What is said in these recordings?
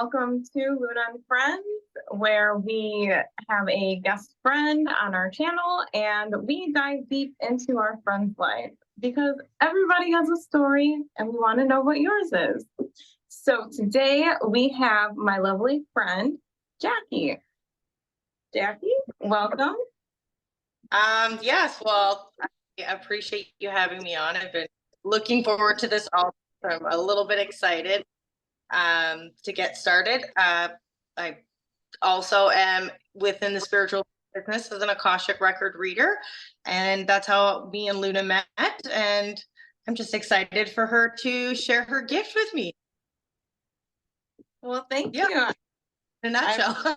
Welcome to Luna and Friends, where we have a guest friend on our channel and we dive deep into our friend's life because everybody has a story and we want to know what yours is. So today we have my lovely friend, Jackie. Jackie, welcome. Yes, well, I appreciate you having me on. I've been looking forward to this all. I'm a little bit excited to get started. I also am within the spiritual business as an Akashic record reader, and that's how me and Luna met. And I'm just excited for her to share her gift with me. Well, thank you. In a nutshell.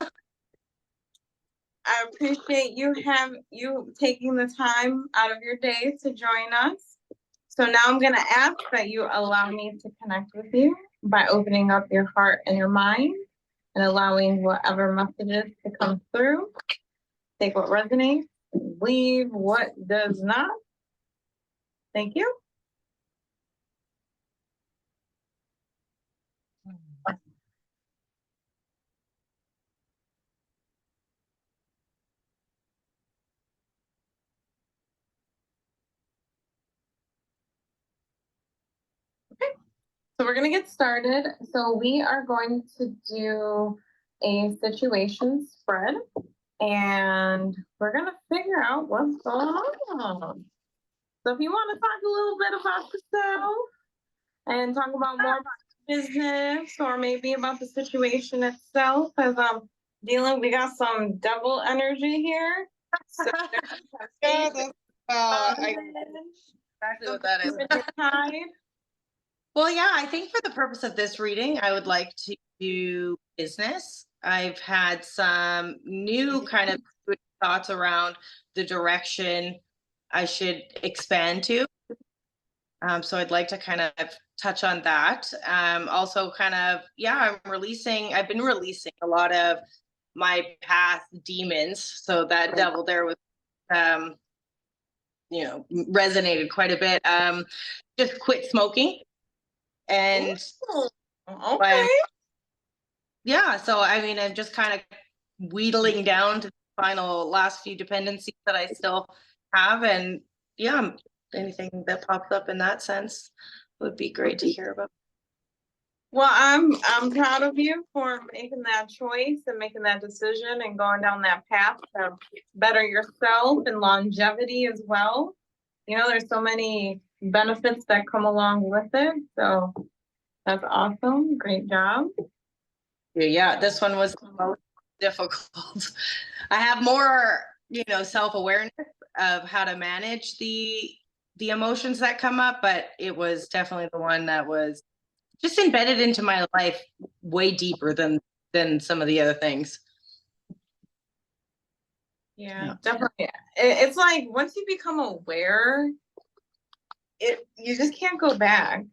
I appreciate you taking the time out of your day to join us. So now I'm going to ask that you allow me to connect with you by opening up your heart and your mind and allowing whatever messages to come through. Take what resonates, leave what does not. Thank you. So we're going to get started. So we are going to do a situation spread and we're going to figure out what's going on. So if you want to talk a little bit about yourself and talk about more about business or maybe about the situation itself, as I'm dealing, we got some devil energy here. So exactly what that is. Well, yeah, I think for the purpose of this reading, I would like to do business. I've had some new kind of thoughts around the direction I should expand to. So I'd like to kind of touch on that. Also kind of, yeah, I've been releasing a lot of my past demons. So that devil there was, resonated quite a bit. Just quit smoking. And okay. Yeah, so I mean, I'm just kind of wheedling down to the last few dependencies that I still have. And yeah, anything that pops up in that sense would be great to hear about. Well, I'm proud of you for making that choice and making that decision and going down that path to better yourself and longevity as well. You know, there's so many benefits that come along with it. So that's awesome. Great job. Yeah, this one was the most difficult. I have more, self-awareness of how to manage the emotions that come up, but it was definitely the one that was just embedded into my life way deeper than some of the other things. Yeah. Definitely. It's like once you become aware, you just can't go back.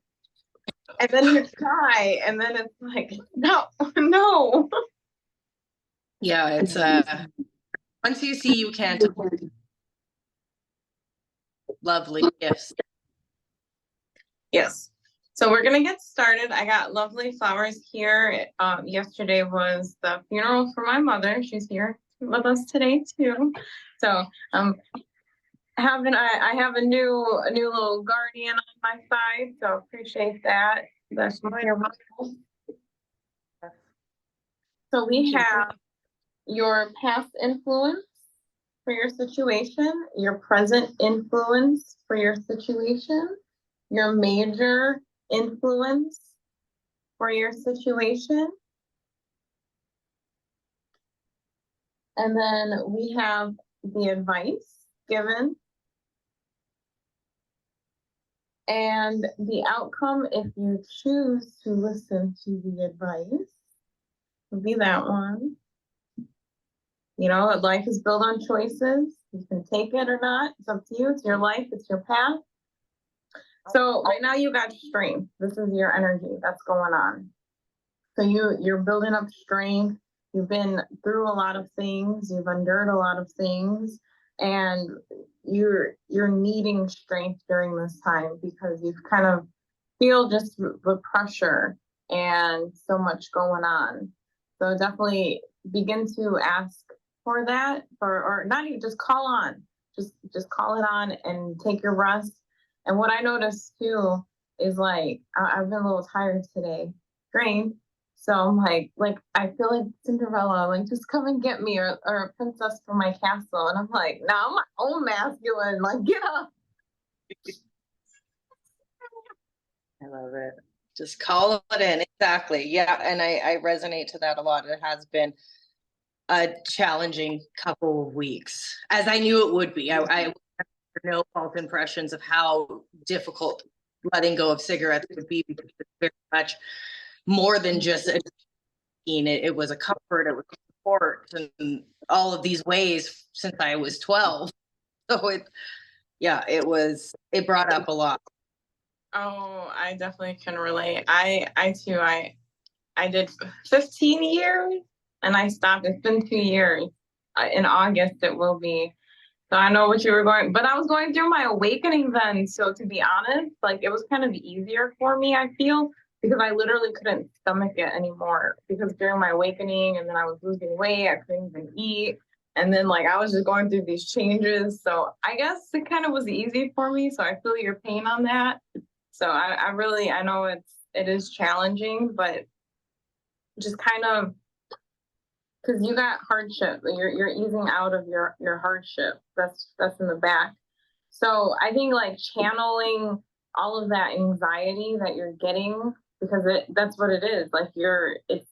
And then you try, and then it's like, no. Yeah, it's once you see you can't. Lovely gifts. Yes. So we're gonna get started. I got lovely flowers here. Yesterday was the funeral for my mother. She's here with us today too. So I have a new little guardian on my side. So appreciate that. That's here. So we have your past influence for your situation, your present influence for your situation, your major influence for your situation. And then we have the advice given and the outcome if you choose to listen to the advice would be that one. You know, life is built on choices. You can take it or not. It's up to you. It's your life. It's your path. So right now you got strength. This is your energy that's going on. So you're building up strength. You've been through a lot of things. You've endured a lot of things, and you're needing strength during this time because you kind of feel just the pressure and so much going on. So definitely begin to ask for that, or not even just call on, just call it on and take your rest. And what I noticed too is like I've been a little tired today, drained. So I'm like I feel like Cinderella, like just come and get me, or a princess from my castle. And I'm like, nah, I'm my own masculine, like get up. I love it. Just call it in. Exactly. Yeah. And I resonate to that a lot. It has been a challenging couple of weeks, as I knew it would be. I no false impressions of how difficult letting go of cigarettes would be, because it's very much more than just a it was a comfort, it was support, and all of these ways since I was 12. So it brought up a lot. Oh, I definitely can relate. I too, I did 15 years and I stopped. It's been 2 years. In August it will be. So I know what you were going, but I was going through my awakening then. So to be honest, like it was kind of easier for me, I feel, because I literally couldn't stomach it anymore. Because during my awakening, and then I was losing weight, I couldn't even eat. And then like I was just going through these changes. So I guess it kind of was easy for me. So I feel your pain on that. So I really, I know it is challenging, but just kind of, because you got hardship, you're easing out of your hardship. That's in the back. So I think like channeling all of that anxiety that you're getting, because that's what it is. Like it's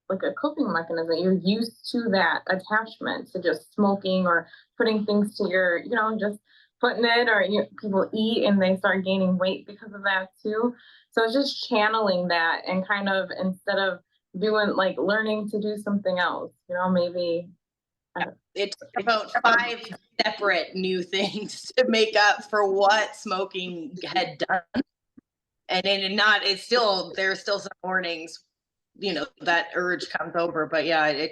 like a coping mechanism. You're used to that attachment to just smoking or putting things to your, just putting it, or people eat and they start gaining weight because of that too. So it's just channeling that and kind of, instead of doing like learning to do something else, maybe. It's about 5 separate new things to make up for what smoking had done. And there's still some mornings, that urge comes over, but yeah,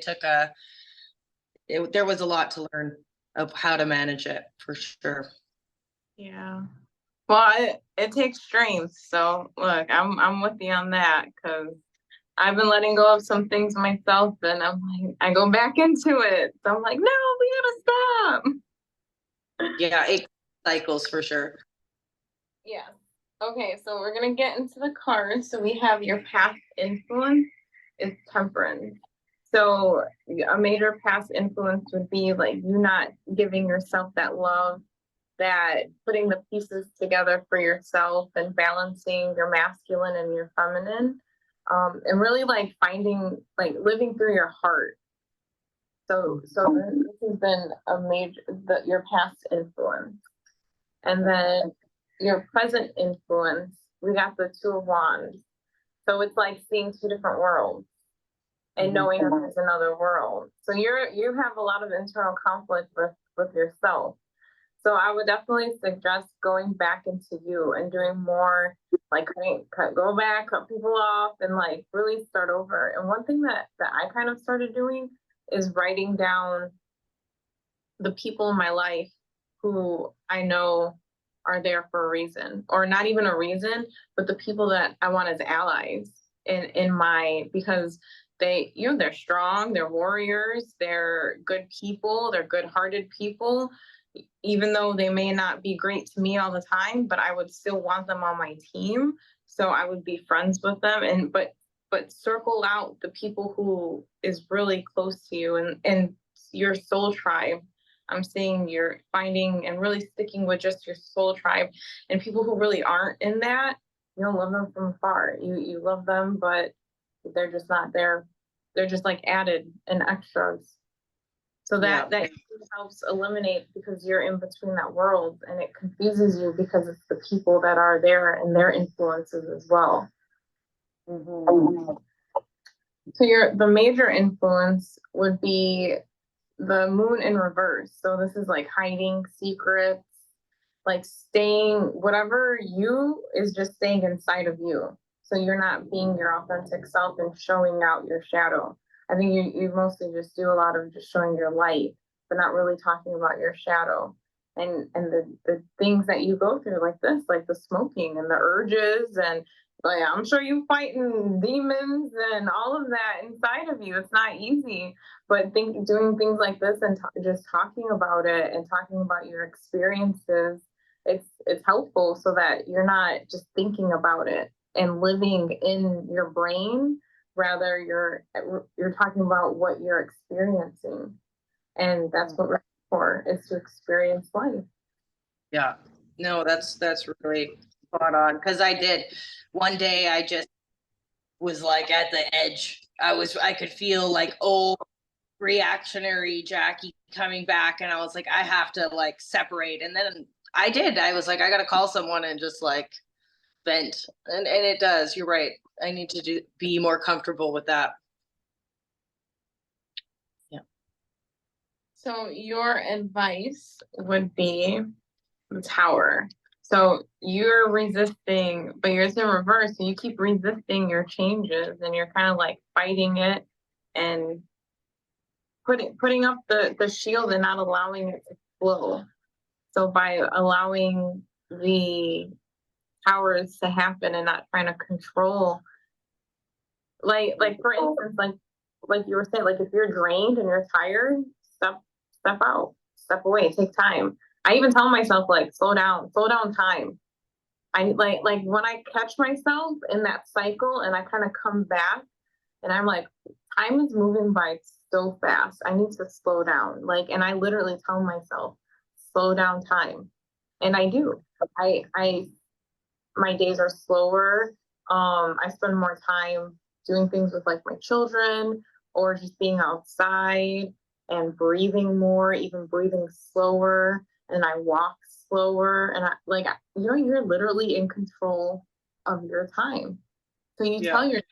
there was a lot to learn of how to manage it, for sure. Yeah. Well, it takes strength. So look, I'm with you on that, because I've been letting go of some things myself, and I'm like, I go back into it. So I'm like, no, we gotta stop. Yeah, it cycles for sure. Yeah. Okay, so we're gonna get into the cards. So we have your past influence is temperance. So a major past influence would be like you not giving yourself that love, that putting the pieces together for yourself and balancing your masculine and your feminine, and really like finding, like living through your heart. So this has been a major, your past influence. And then your present influence, we got the Two of Wands. So it's like seeing two different worlds and knowing that there's another world. So you have a lot of internal conflict with yourself. So I would definitely suggest going back into you and doing more, like go back, cut people off, and like really start over. And one thing that I kind of started doing is writing down the people in my life who I know are there for a reason, or not even a reason, but the people that I want as allies because they're strong, they're warriors, they're good people, they're good-hearted people, even though they may not be great to me all the time, but I would still want them on my team. So I would be friends with them, but circle out the people who is really close to you, and your soul tribe. I'm saying you're finding and really sticking with just your soul tribe, and people who really aren't in that, you don't love them from afar. You love them, but they're just not there. They're just like added and extras. So that helps eliminate, because you're in between that world, and it confuses you because it's the people that are there and their influences as well. Mm-hmm. So the major influence would be the moon in reverse. So this is like hiding secrets, like staying, whatever you is just staying inside of you. So you're not being your authentic self and showing out your shadow. I think you mostly just do a lot of just showing your light, but not really talking about your shadow and the things that you go through, like this, like the smoking and the urges and But yeah, I'm sure you fighting demons and all of that inside of you. It's not easy, but doing things like this and just talking about it and talking about your experiences, it's helpful so that you're not just thinking about it and living in your brain. Rather, you're talking about what you're experiencing, and that's what we're for, is to experience life. Yeah, no, that's really spot on. Because I did one day, I just was like at the edge. I could feel like, oh, reactionary Jackie coming back, and I was like, I have to like separate. And then I did. I was like, I gotta call someone and just like vent. And it does. You're right. I need to be more comfortable with that. Yeah. So your advice would be the Tower. So you're resisting, but you're in reverse. So you keep resisting your changes, and you're kind of like fighting it and putting up the shield and not allowing it to flow. So by allowing the Towers to happen and not trying to control, like for instance, like you were saying, like if you're drained and you're tired, step out, step away, take time. I even tell myself like slow down time. I like when I catch myself in that cycle and I kind of come back and I'm like, time is moving by so fast. I need to slow down. Like, and I literally tell myself, slow down time. And I do. I my days are slower. I spend more time doing things with like my children or just being outside and breathing more, even breathing slower. And I walk slower. And I like, you know, you're literally in control of your time. So you tell yourself,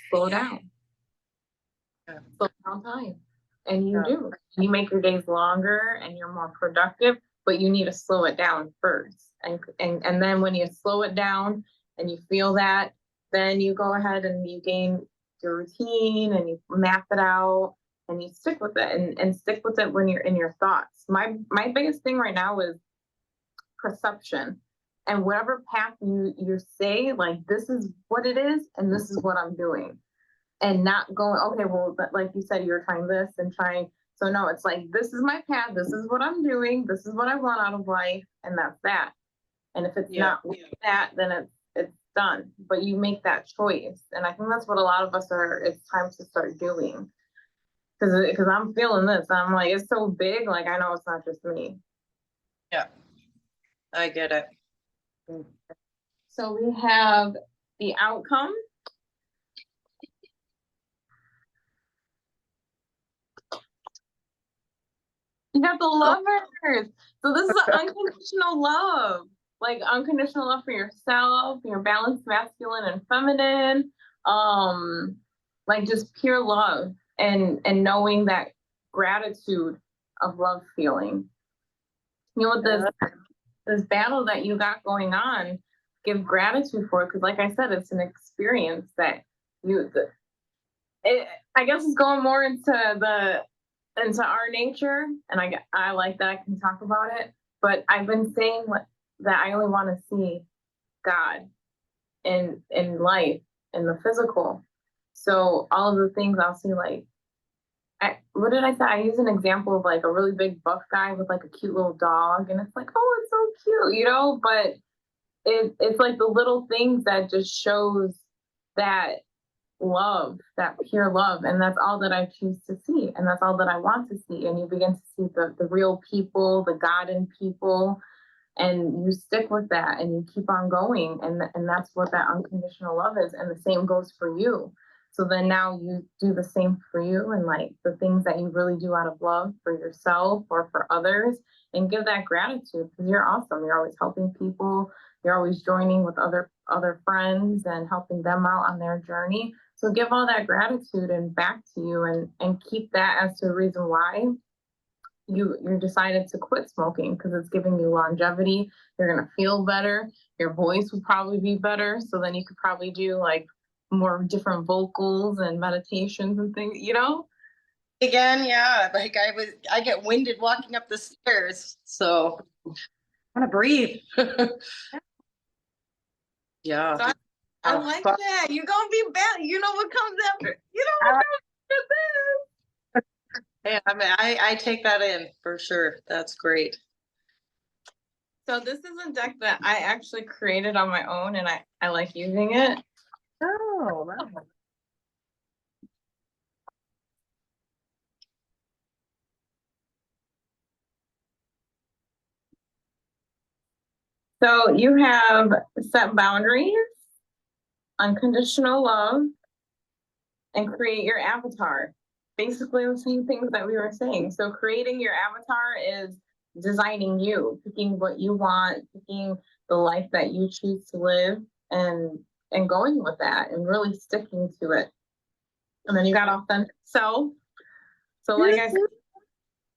slow down. Slow down time. And you do. You make your days longer and you're more productive, but you need to slow it down first. And then when you slow it down and you feel that, then you go ahead and you gain your routine and you map it out and you stick with it and stick with it when you're in your thoughts. My biggest thing right now is perception. And whatever path you say, like this is what it is and this is what I'm doing. And not going, okay, well, but like you said, you're trying this and trying. So no, it's like, this is my path. This is what I'm doing. This is what I want out of life. And that's that. And if it's not that, then it's done. But you make that choice. And I think that's what a lot of us it's time to start doing. Because I'm feeling this. I'm like, it's so big. Like, I know it's not just me. Yeah, I get it. So we have the outcome. You got the lovers. So this is an unconditional love. Like unconditional love for yourself, your balanced masculine and feminine. Like just pure love and knowing that gratitude of love feeling. You know, with this battle that you got going on, give gratitude for it. Because like I said, it's an experience that I guess it's going more into our nature, and I like that I can talk about it. But I've been saying that I only want to see God in life, in the physical. So all of the things I'll see, like, what did I say? I use an example of like a really big buff guy with like a cute little dog, and it's like, oh, it's so cute, you know. But it's like the little things that just shows that love, that pure love, and that's all that I choose to see, and that's all that I want to see. And you begin to see the real people, the God in people, and you stick with that and you keep on going, and that's what that unconditional love is. And the same goes for you. So then now you do the same for you, and like the things that you really do out of love for yourself or for others, and give that gratitude, because you're awesome. You're always helping people. You're always joining with other friends and helping them out on their journey. So give all that gratitude and back to you, and keep that as to the reason why you decided to quit smoking, because it's giving you longevity. You're going to feel better. Your voice would probably be better. So then you could probably do like more different vocals and meditations and things, you know? Again, yeah, like I get winded walking up the stairs. So I want to breathe. Yeah. So I like that. You're gonna be bad. You know what comes after. You know what comes after this. Yeah, I mean, I take that in for sure. That's great. So this is a deck that I actually created on my own, and I like using it. Oh, wow. So you have set boundaries, unconditional love, and create your avatar. Basically the same things that we were saying. So creating your avatar is designing you, picking what you want, picking the life that you choose to live, and going with that and really sticking to it. And then you got authentic self. So like I said,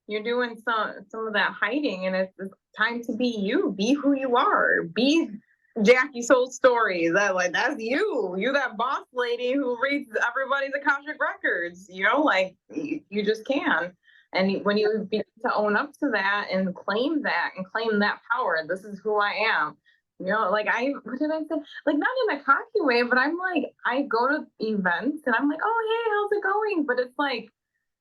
you're doing some of that hiding, and it's time to be you. Be who you are. Be Jackie Soul Stories. That's you. You that boss lady who reads everybody's Akashic records. You know, like you just can. And when you begin to own up to that and claim that power, this is who I am. You know, like what did I say? Like not in a cocky way, but I'm like, I go to events and I'm like, oh hey, how's it going? But it's like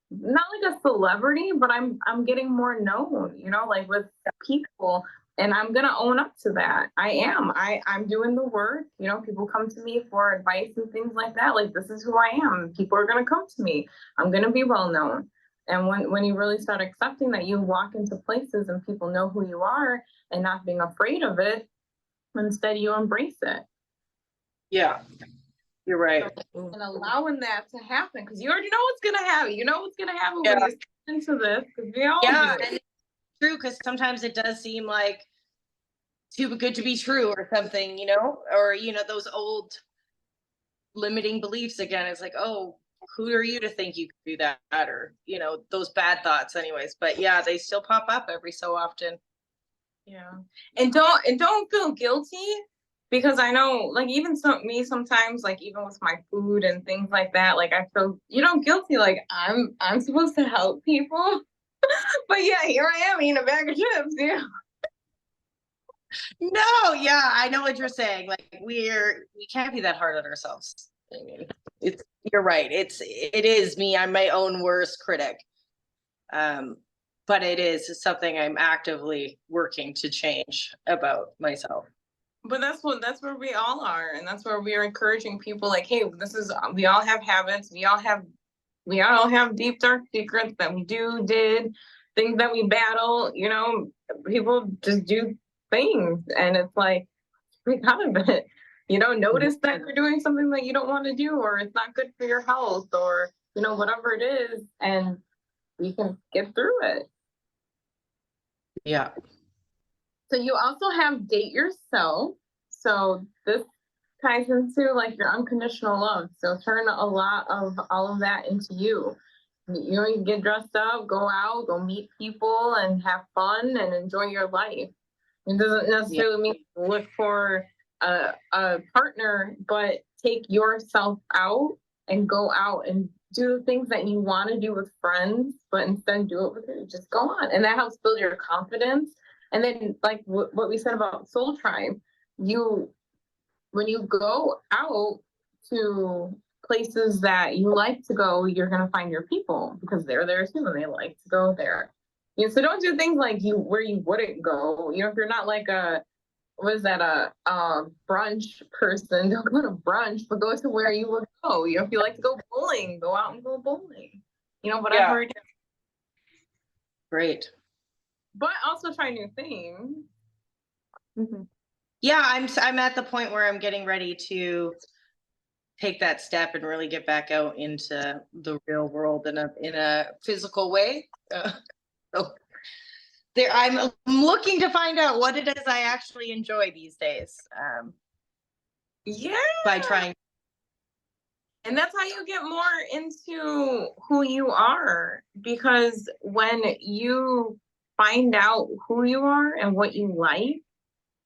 not like a celebrity, but I'm getting more known, you know, like with people, and I'm gonna own up to that. I'm doing the work, you know, people come to me for advice and things like that. Like this is who I am. People are gonna come to me. I'm gonna be well known. And when you really start accepting that, you walk into places and people know who you are and not being afraid of it, instead you embrace it. Yeah. You're right. And allowing that to happen, because you already know what's gonna happen. You know what's gonna happen when you step into this, because we all do. And it's true, because sometimes it does seem like too good to be true or something, you know, or those old limiting beliefs again. It's like, oh, who are you to think you can do that, or those bad thoughts, anyways. But yeah, they still pop up every so often. Yeah, and don't feel guilty. Because I know, like, even me sometimes, like, even with my food and things like that, like, I feel, guilty. Like, I'm supposed to help people. But yeah, here I am eating a bag of chips, No, yeah, I know what you're saying. Like, we can't be that hard on ourselves. I mean, you're right. It is me. I'm my own worst critic. But it is something I'm actively working to change about myself. But that's where we all are, and that's where we are encouraging people. Like, hey, we all have habits. We all have deep dark secrets that we did things that we battle. People just do things, and it's like we out of it. Notice that you're doing something that you don't want to do, or it's not good for your health, or whatever it is, and we can get through it. Yeah. So you also have date yourself. So this ties into like your unconditional love. So turn a lot of all of that into you. You can get dressed up, go out, go meet people, and have fun and enjoy your life. It doesn't necessarily mean look for a partner, but take yourself out and go out and do the things that you want to do with friends, but instead do it with you. Just go on, and that helps build your confidence. And then, like what we said about Soul Tribe, when you go out to places that you like to go, you're gonna find your people because they're there too, and they like to go there. So don't do things like where you wouldn't go. If you're not like a brunch person, don't go to brunch, but go to where you would go. If you like to go bowling, go out and go bowling. Whatever. Yeah. Great. But also try new things. Mm-hmm. Yeah, I'm at the point where I'm getting ready to take that step and really get back out into the real world in a physical way. So I'm looking to find out what it is I actually enjoy these days. By trying. And that's how you get more into who you are, because when you find out who you are and what you like,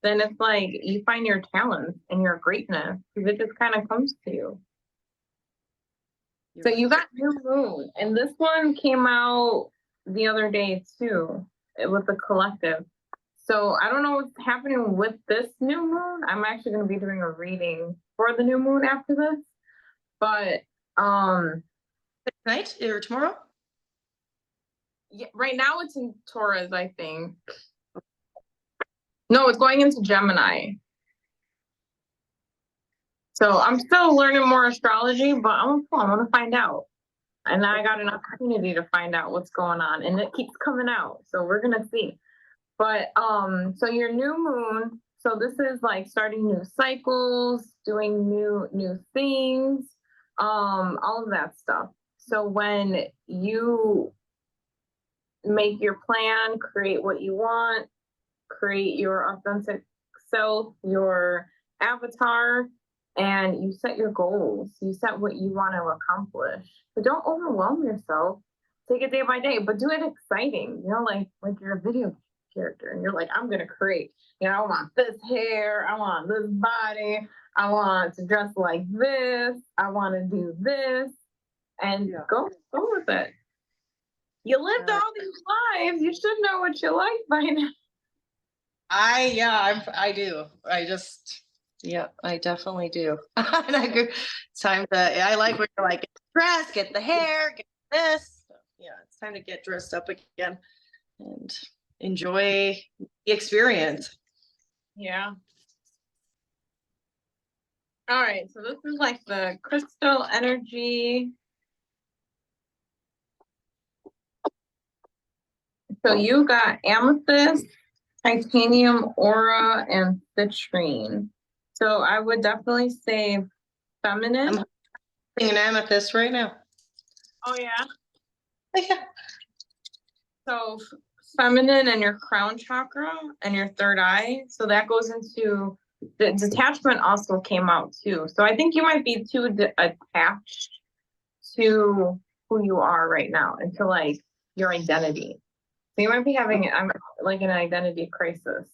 then it's like you find your talents and your greatness, because it just kind of comes to you. So you got New Moon, and this one came out the other day too, with the collective. So I don't know what's happening with this new moon. I'm actually going to be doing a reading for the new moon after this. But tonight or tomorrow? yeah, right now it's in Taurus, I think. No, it's going into Gemini. So I'm still learning more astrology, but I want to find out. And I got an opportunity to find out what's going on, and it keeps coming out. So we're gonna see. But so your new moon, so this is like starting new cycles, doing new things, all of that stuff. So when you make your plan, create what you want, create your authentic self, your avatar, and you set your goals. You set what you want to accomplish. But don't overwhelm yourself. Take it day by day, but do it exciting. You know, like you're a video character and you're like, I'm gonna create, you know, I want this hair, I want this body, I want to dress like this, I want to do this, and go with it. You lived all these lives, you should know what you like by now. I do. I definitely do. And it's time to, I like when you're like, get the dress, get the hair, get this. So, yeah, it's time to get dressed up again and enjoy the experience. Yeah. All right, so this is like the crystal energy. So you got amethyst, titanium, aura, and citrine. So I would definitely say feminine. I'm an amethyst right now. Oh yeah. Yeah. So feminine and your crown chakra and your third eye. So that goes into the detachment also came out too. So I think you might be too attached to who you are right now and to like your identity. So you might be having like an identity crisis.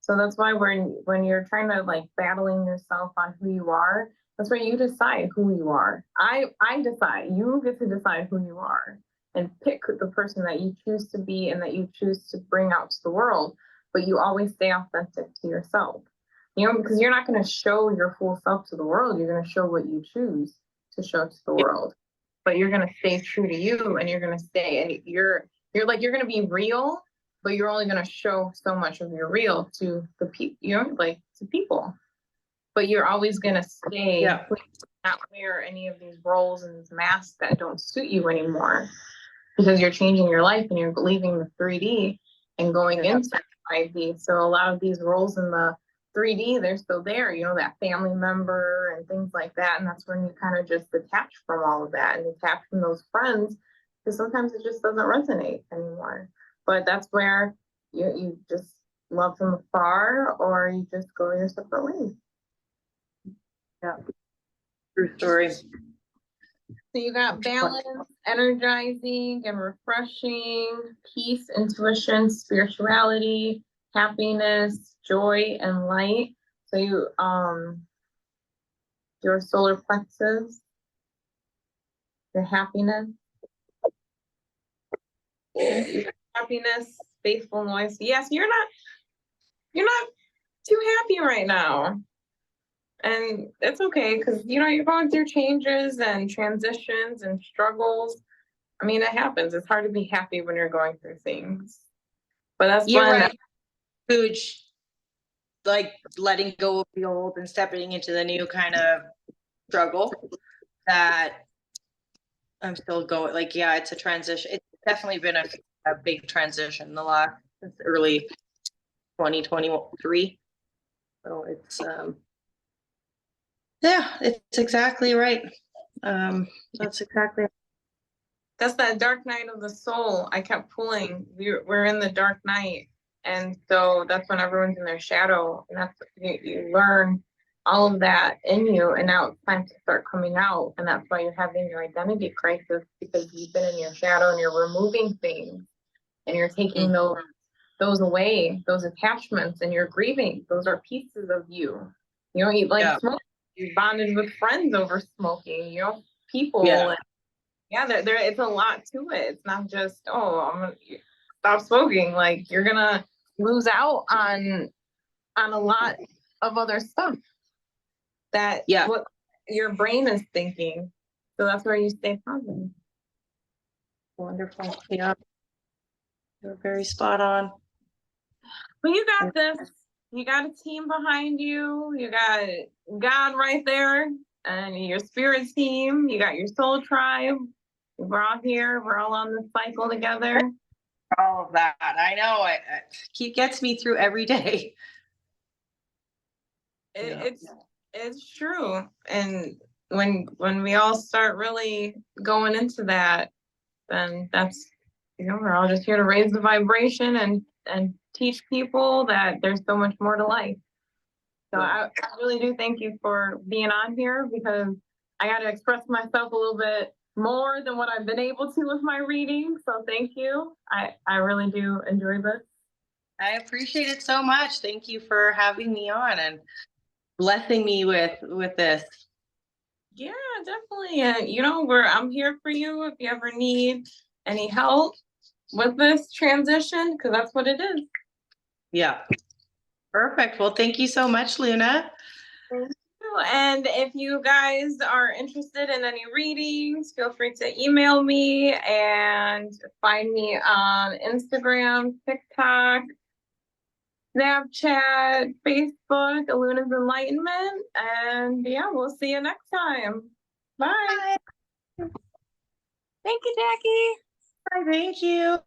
So that's why when you're trying to like battling yourself on who you are, that's where you decide who you are. I decide. You get to decide who you are and pick the person that you choose to be and that you choose to bring out to the world. But you always stay authentic to yourself. You know, because you're not going to show your full self to the world. You're going to show what you choose to show to the world. But you're going to stay true to you, and you're going to stay, and you're going to be real, but you're only going to show so much of your real to the people, you know, like to people. But you're always going to stay, not wear any of these roles and these masks that don't suit you anymore, because you're changing your life and you're leaving the 3D and going into 5D. So a lot of these roles in the 3D, they're still there, you know, that family member and things like that. And that's when you kind of just detach from all of that and detach from those friends, because sometimes it just doesn't resonate anymore. But that's where you just love from afar, or you just go your separate ways. Yeah. True story. So you got balance, energizing and refreshing, peace, intuition, spirituality, happiness, joy, and light. So you your solar plexus, your happiness, happiness, faithful noise. Yes, you're not too happy right now. And it's okay, because you know you're going through changes and transitions and struggles. I mean, it happens. It's hard to be happy when you're going through things. But that's You're fun. right. Huge, like letting go of the old and stepping into the new kind of struggle that I'm still going. Like, yeah, it's a transition. It's definitely been a big transition in the last since early 2023. So it's yeah, it's exactly right. That's exactly. That's that dark night of the soul. I kept pulling. We're in the dark night, and so that's when everyone's in their shadow, and that's you learn all of that in you, and now it's time to start coming out, and that's why you're having your identity crisis, because you've been in your shadow and you're removing things, and you're taking those away, those attachments, and you're grieving. Those are pieces of you. You know, you like smoking. You bonded with friends over smoking. You know, people. Yeah. And there it's a lot to it. It's not just, oh, I'm gonna stop smoking. Like you're gonna lose out on a lot of other stuff that what your brain is thinking. So that's where you stay positive. Wonderful. Yeah. You're very spot on. Well, you got this. You got a team behind you. You got God right there, and your spirit team. You got your soul tribe. We're all here. We're all on this cycle together. All of that. I know it gets me through every day. It's true. And when we all start really going into that, then that's, we're all just here to raise the vibration and teach people that there's so much more to life. So I really do thank you for being on here, because I got to express myself a little bit more than what I've been able to with my reading. So thank you. I really do enjoy this. I appreciate it so much. Thank you for having me on and blessing me with this. Yeah, definitely. And I'm here for you if you ever need any help with this transition, because that's what it is. Yeah. Perfect. Well, thank you so much, Luna. Thank you. And if you guys are interested in any readings, feel free to email me and find me on Instagram, TikTok, Snapchat, Facebook, Luna's Enlightenment. And yeah, we'll see you next time. Bye. Bye. Thank you, Jackie. Bye. Thank you.